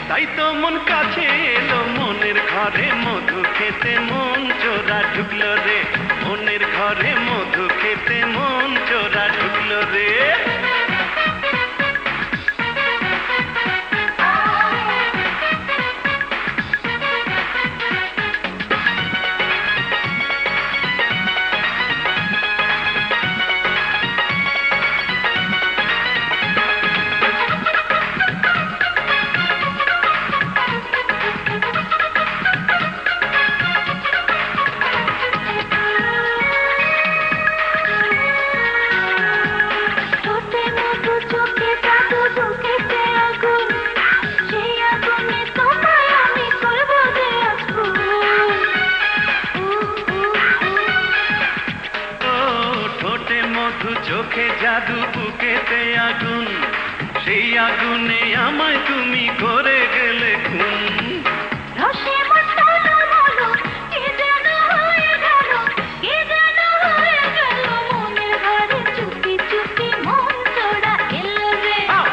তাই তো মন কাছে এলো, মনের ঘরে মধু খেতে মন চোরা ঢুকলো রে, মনের ঘরে মধু খেতে মন চোরা ঢুকলো রে। চোখে জাদু, বুকেতে আগুন, সেই আগুনে আমায় তুমি করে গেলে খুন।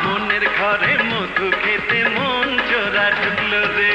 মনের ঘরে মধু খেতে মন চোরা ঢুকলো রে।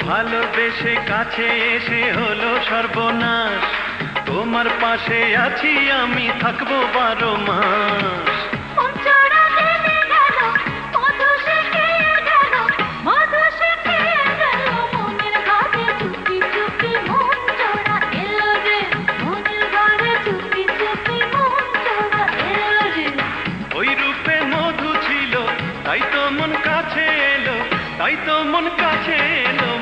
ভালোবেসে কাছে এসে হলো সর্বনাশ, তোমার পাশে আছি আমি থাকবো 12 মাস। ওই রূপে মধু ছিল, তাই তো মন কাছে এলো, তাই তো মন কাছে এলো।